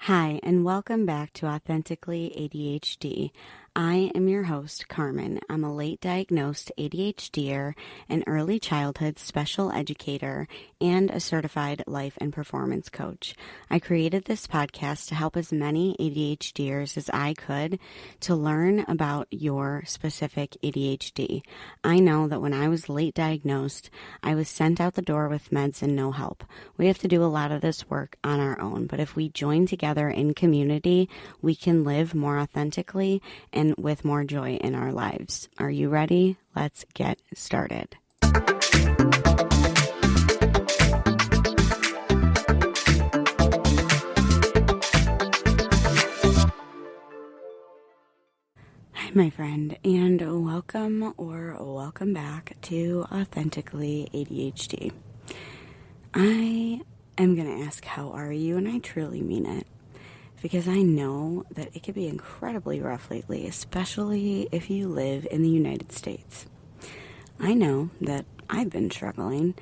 Hi, and welcome back to Authentically ADHD. I am your host, Carmen. I'm a late diagnosed ADHDer, an early childhood special educator, and a certified life and performance coach. I created this podcast to help as many ADHDers as I could to learn about your specific ADHD. I know that when I was late diagnosed, I was sent out the door with meds and no help. We have to do a lot of this work on our own, but if we join together in community, we can live more authentically and with more joy in our lives. Are you ready? Let's get started. Hi, my friend, and welcome back to Authentically ADHD. I am going to ask, how are you? And I truly mean it. Because I know that it could be incredibly rough lately, especially if you live in the United States. I know that I've been struggling,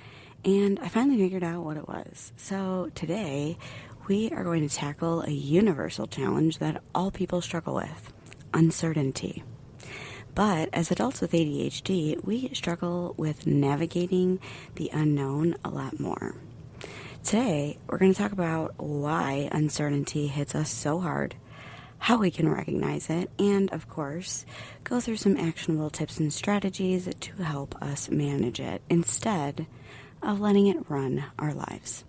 and I finally figured out what it was. So today, we are going to tackle a universal challenge that all people struggle with: uncertainty. But as adults with ADHD, we struggle with navigating the unknown a lot more. Today, we're going to talk about why uncertainty hits us so hard, how we can recognize it, and, of course, go through some actionable tips and strategies to help us manage it instead of letting it run our lives.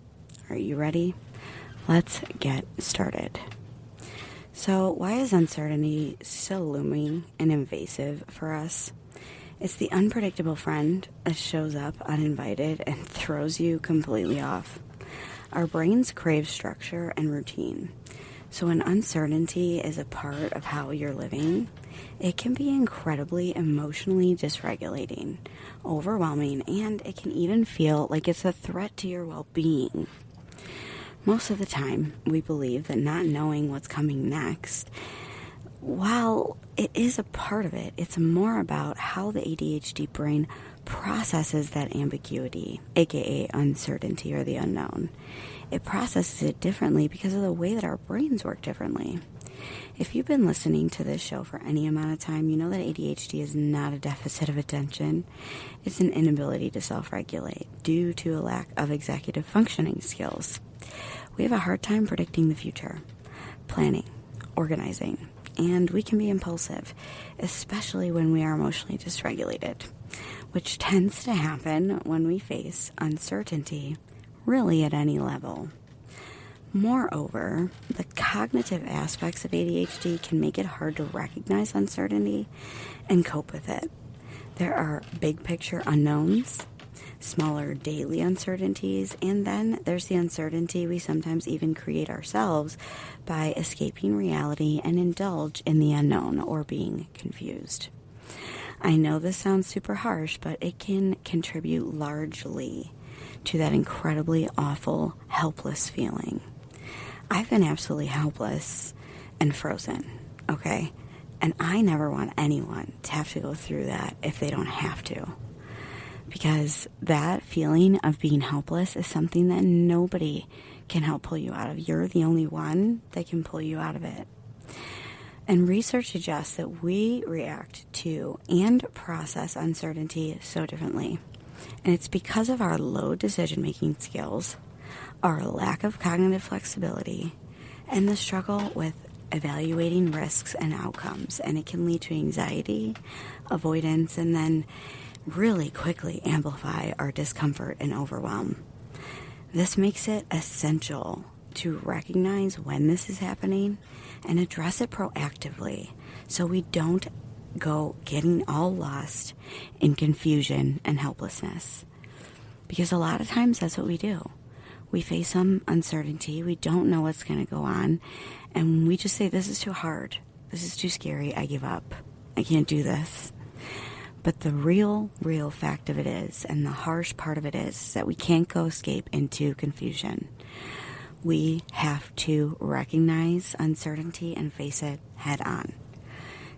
Are you ready? Let's get started. So, why is uncertainty so looming and invasive for us? It's the unpredictable friend that shows up uninvited and throws you completely off. Our brains crave structure and routine. So when uncertainty is a part of how you're living, it can be incredibly emotionally dysregulating, overwhelming, and it can even feel like it's a threat to your well-being. Most of the time, we believe that not knowing what's coming next, while it is a part of it, it's more about how the ADHD brain processes that ambiguity, aka uncertainty or the unknown. It processes it differently because of the way that our brains work differently. If you've been listening to this show for any amount of time, you know that ADHD is not a deficit of attention. It's an inability to self-regulate due to a lack of executive functioning skills. We have a hard time predicting the future, planning, organizing, and we can be impulsive, especially when we are emotionally dysregulated, which tends to happen when we face uncertainty, really at any level. Moreover, the cognitive aspects of ADHD can make it hard to recognize uncertainty and cope with it. There are big picture unknowns, smaller daily uncertainties, and then there's the uncertainty we sometimes even create ourselves by escaping reality and indulge in the unknown or being confused. I know this sounds super harsh, but it can contribute largely to that incredibly awful, helpless feeling. I've been absolutely helpless and frozen, okay? And I never want anyone to have to go through that if they don't have to. Because that feeling of being helpless is something that nobody can help pull you out of. You're the only one that can pull you out of it. And research suggests that we react to and process uncertainty so differently. And it's because of our low decision-making skills, our lack of cognitive flexibility, and the struggle with evaluating risks and outcomes. And it can lead to anxiety, avoidance, and then really quickly amplify our discomfort and overwhelm. This makes it essential to recognize when this is happening and address it proactively so we don't go getting all lost in confusion and helplessness. Because a lot of times that's what we do. We face some uncertainty, we don't know what's going to go on, and we just say, this is too hard, this is too scary, I give up, I can't do this. But the real fact of it is, and the harsh part of it is, that we can't go escape into confusion. We have to recognize uncertainty and face it head on.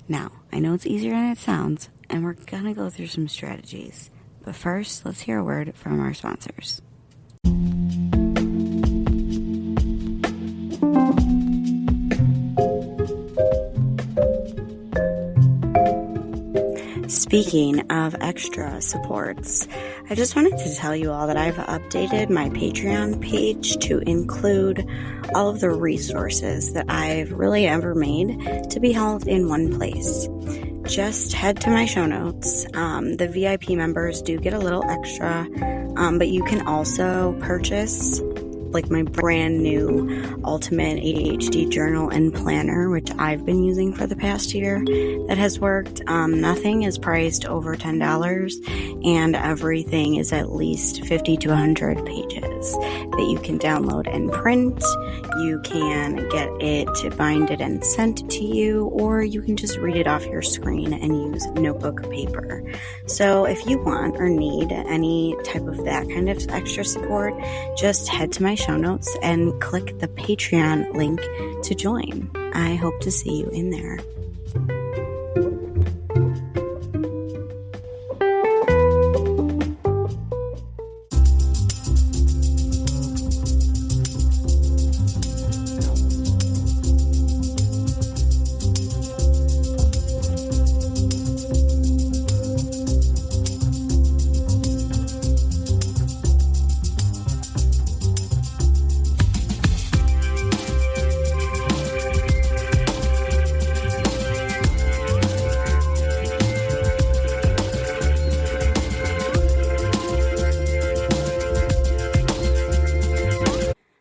Now, I know it's easier than it sounds, and we're going to go through some strategies. But first, let's hear a word from our sponsors. Speaking of extra supports, I just wanted to tell you all that I've updated my Patreon page to include all of the resources that I've really ever made to be held in one place. Just head to my show notes. The VIP members do get a little extra, but you can also purchase like my brand new Ultimate ADHD Journal and Planner, which I've been using for the past year. That has worked. Nothing is priced over $10, and everything is at least 50 to 100 pages that you can download and print. You can get it binded and sent to you, or you can just read it off your screen and use notebook paper. So if you want or need any type of that kind of extra support, just head to my show notes and click the Patreon link to join. I hope to see you in there.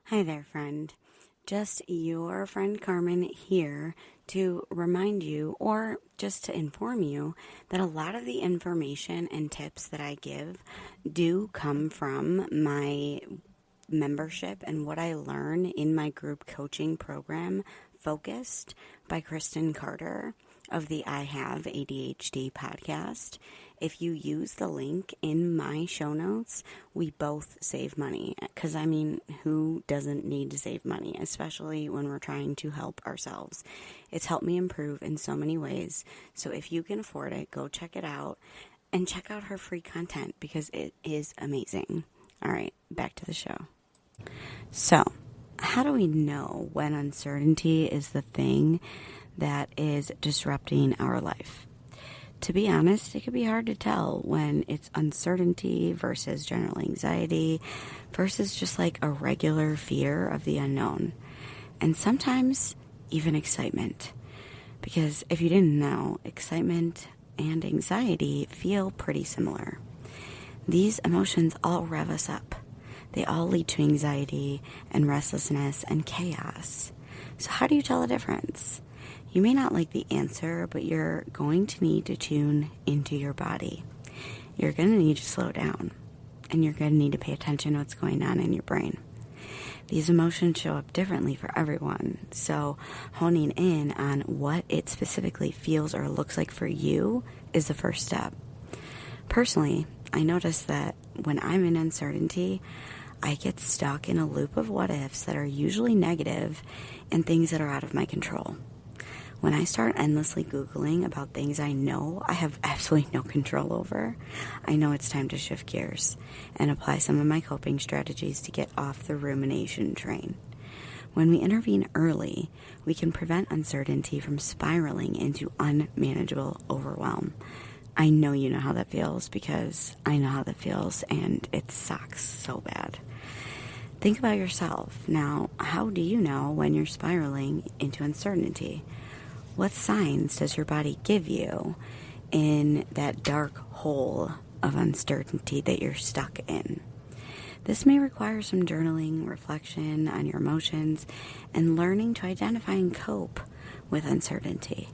Hi there, friend. Just your friend Carmen here to remind you, or just to inform you, that a lot of the information and tips that I give do come from my membership and what I learn in my group coaching program, Focused, by Kristen Carter of the I Have ADHD podcast. If you use the link in my show notes, we both save money. Because, I mean, who doesn't need to save money, especially when we're trying to help ourselves? It's helped me improve in so many ways. So if you can afford it, go check it out. And check out her free content because it is amazing. All right, back to the show. So, how do we know when uncertainty is the thing that is disrupting our life? To be honest, it can be hard to tell when it's uncertainty versus general anxiety versus just like a regular fear of the unknown. And sometimes even excitement. Because if you didn't know, excitement and anxiety feel pretty similar. These emotions all rev us up. They all lead to anxiety and restlessness and chaos. So how do you tell the difference? You may not like the answer, but you're going to need to tune into your body. You're going to need to slow down, and you're going to need to pay attention to what's going on in your brain. These emotions show up differently for everyone, so honing in on what it specifically feels or looks like for you is the first step. Personally, I notice that when I'm in uncertainty, I get stuck in a loop of what-ifs that are usually negative and things that are out of my control. When I start endlessly Googling about things I know I have absolutely no control over, I know it's time to shift gears and apply some of my coping strategies to get off the rumination train. When we intervene early, we can prevent uncertainty from spiraling into unmanageable overwhelm. I know you know how that feels because I know how that feels, and it sucks so bad. Think about yourself. Now, how do you know when you're spiraling into uncertainty? What signs does your body give you in that dark hole of uncertainty that you're stuck in? This may require some journaling, reflection on your emotions, and learning to identify and cope with uncertainty.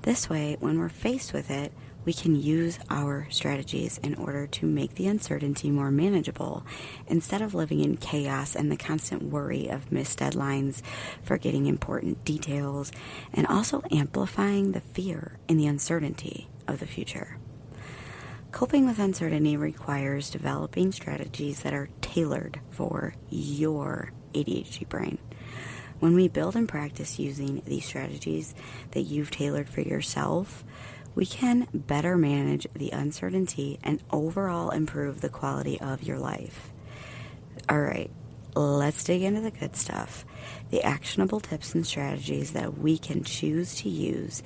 This way, when we're faced with it, we can use our strategies in order to make the uncertainty more manageable instead of living in chaos and the constant worry of missed deadlines, forgetting important details, and also amplifying the fear and the uncertainty of the future. Coping with uncertainty requires developing strategies that are tailored for your ADHD brain. When we build and practice using these strategies that you've tailored for yourself, we can better manage the uncertainty and overall improve the quality of your life. All right, let's dig into the good stuff. The actionable tips and strategies that we can choose to use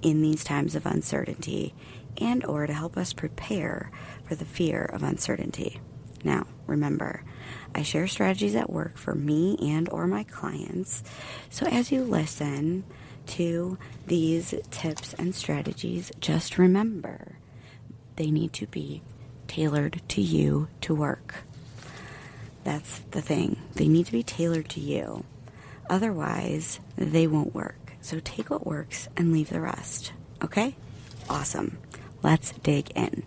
in these times of uncertainty, and or to help us prepare for the fear of uncertainty. Now, remember, I share strategies at work for me and or my clients. So as you listen to these tips and strategies, just remember they need to be tailored to you to work. That's the thing. They need to be tailored to you. Otherwise, they won't work. So take what works and leave the rest. Okay? Awesome. Let's dig in.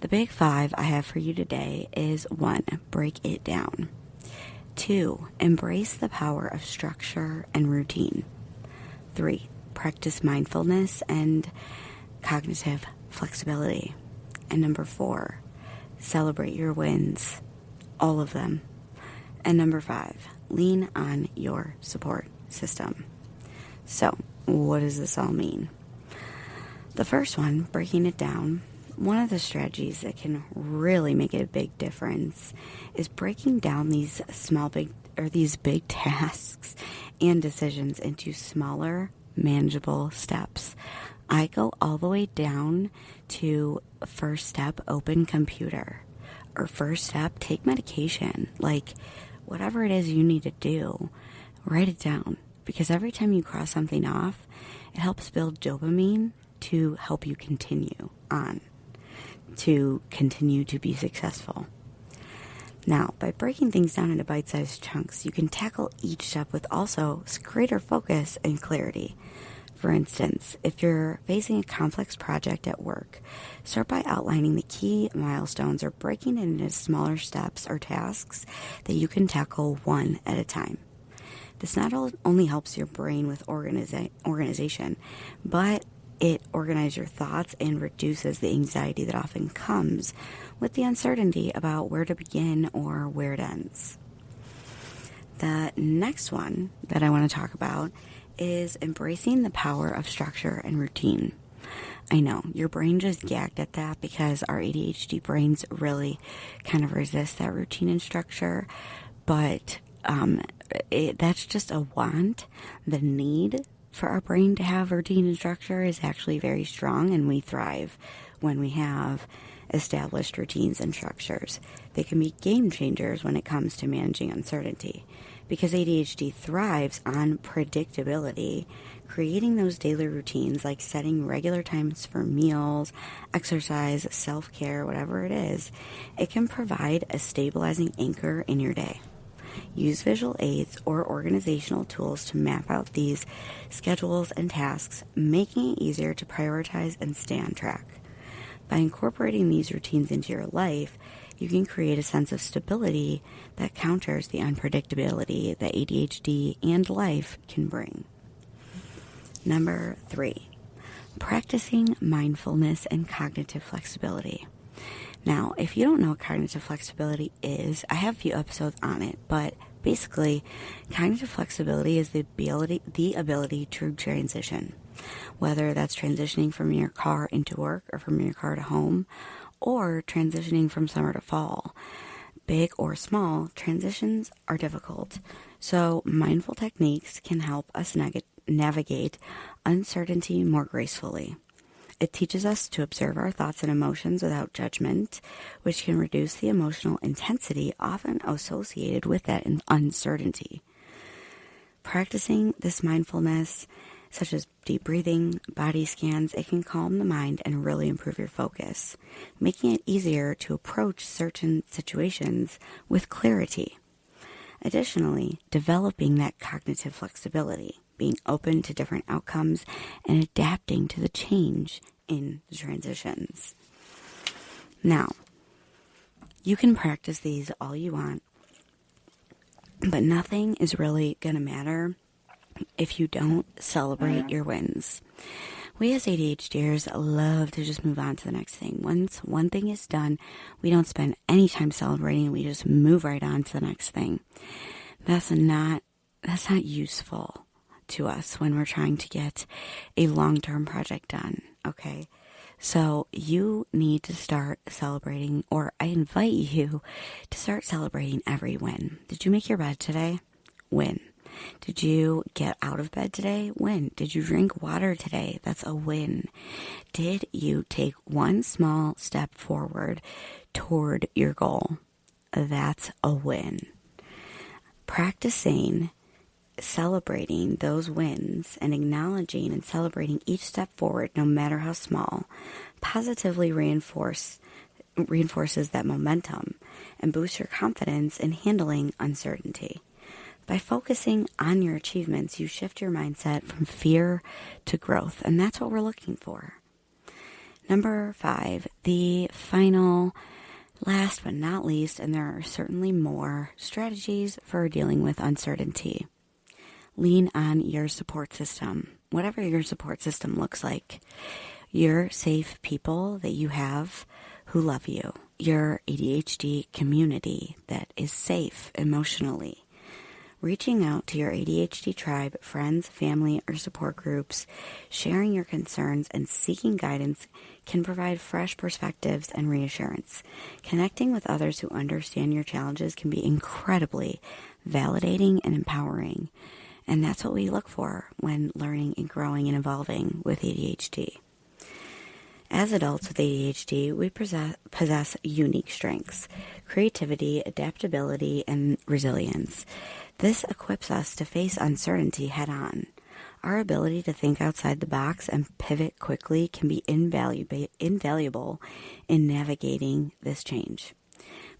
The big 5 I have for you today is 1, break it down. 2, embrace the power of structure and routine. 3, practice mindfulness and cognitive flexibility. And number 4, celebrate your wins, all of them. And number 5, lean on your support system. So, what does this all mean? The first one, breaking it down, one of the strategies that can really make a big difference is breaking down these big tasks and decisions into smaller, manageable steps. I go all the way down to first step, open computer, or first step, take medication. Like, whatever it is you need to do, write it down. Because every time you cross something off, it helps build dopamine to help you continue on, to continue to be successful. Now, by breaking things down into bite-sized chunks, you can tackle each step with also greater focus and clarity. For instance, if you're facing a complex project at work, start by outlining the key milestones or breaking it into smaller steps or tasks that you can tackle one at a time. This not only helps your brain with organization, but it organizes your thoughts and reduces the anxiety that often comes with the uncertainty about where to begin or where it ends. The next one that I want to talk about is embracing the power of structure and routine. I know, your brain just gagged at that because our ADHD brains really kind of resist that routine and structure, but that's just a want. The need for our brain to have routine and structure is actually very strong, and we thrive when we have established routines and structures. They can be game changers when it comes to managing uncertainty, because ADHD thrives on predictability. Creating those daily routines, like setting regular times for meals, exercise, self-care, whatever it is, it can provide a stabilizing anchor in your day. Use visual aids or organizational tools to map out these schedules and tasks, making it easier to prioritize and stay on track. By incorporating these routines into your life, you can create a sense of stability that counters the unpredictability that ADHD and life can bring. Number 3, practicing mindfulness and cognitive flexibility. Now, if you don't know what cognitive flexibility is, I have a few episodes on it, but basically, cognitive flexibility is the ability to transition, whether that's transitioning from your car into work or from your car to home, or transitioning from summer to fall. Big or small, transitions are difficult, so mindful techniques can help us navigate uncertainty more gracefully. It teaches us to observe our thoughts and emotions without judgment, which can reduce the emotional intensity often associated with that uncertainty. Practicing this mindfulness, such as deep breathing, body scans, it can calm the mind and really improve your focus, making it easier to approach certain situations with clarity. Additionally, developing that cognitive flexibility, being open to different outcomes, and adapting to the change in the transitions. Now, you can practice these all you want, but nothing is really going to matter if you don't celebrate your wins. We as ADHDers love to just move on to the next thing. Once one thing is done, we don't spend any time celebrating. We just move right on to the next thing. That's not useful to us when we're trying to get a long-term project done, okay? So you need to start celebrating, or I invite you to start celebrating every win. Did you make your bed today? Win. Did you get out of bed today? Win. Did you drink water today? That's a win. Did you take one small step forward toward your goal? That's a win. Practicing celebrating those wins and acknowledging and celebrating each step forward, no matter how small, positively reinforces that momentum and boosts your confidence in handling uncertainty. By focusing on your achievements, you shift your mindset from fear to growth, and that's what we're looking for. Number 5, the final, last but not least, and there are certainly more strategies for dealing with uncertainty. Lean on your support system, whatever your support system looks like. Your safe people that you have who love you, your ADHD community that is safe emotionally. Reaching out to your ADHD tribe, friends, family, or support groups, sharing your concerns and seeking guidance can provide fresh perspectives and reassurance. Connecting with others who understand your challenges can be incredibly validating and empowering. And that's what we look for when learning and growing and evolving with ADHD. As adults with ADHD, we possess unique strengths: creativity, adaptability, and resilience. This equips us to face uncertainty head on. Our ability to think outside the box and pivot quickly can be invaluable in navigating this change.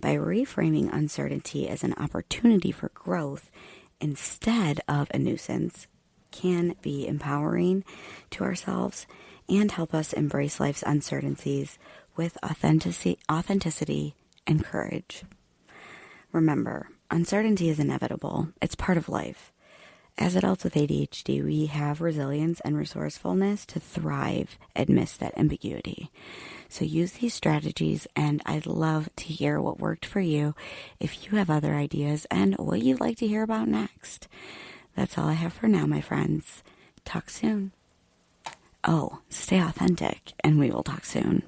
By reframing uncertainty as an opportunity for growth instead of a nuisance, can be empowering to ourselves and help us embrace life's uncertainties with authenticity and courage. Remember, uncertainty is inevitable. It's part of life. As adults with ADHD, we have resilience and resourcefulness to thrive amidst that ambiguity. So use these strategies, and I'd love to hear what worked for you if you have other ideas and what you'd like to hear about next. That's all I have for now, my friends. Talk soon. Oh, stay authentic, and we will talk soon.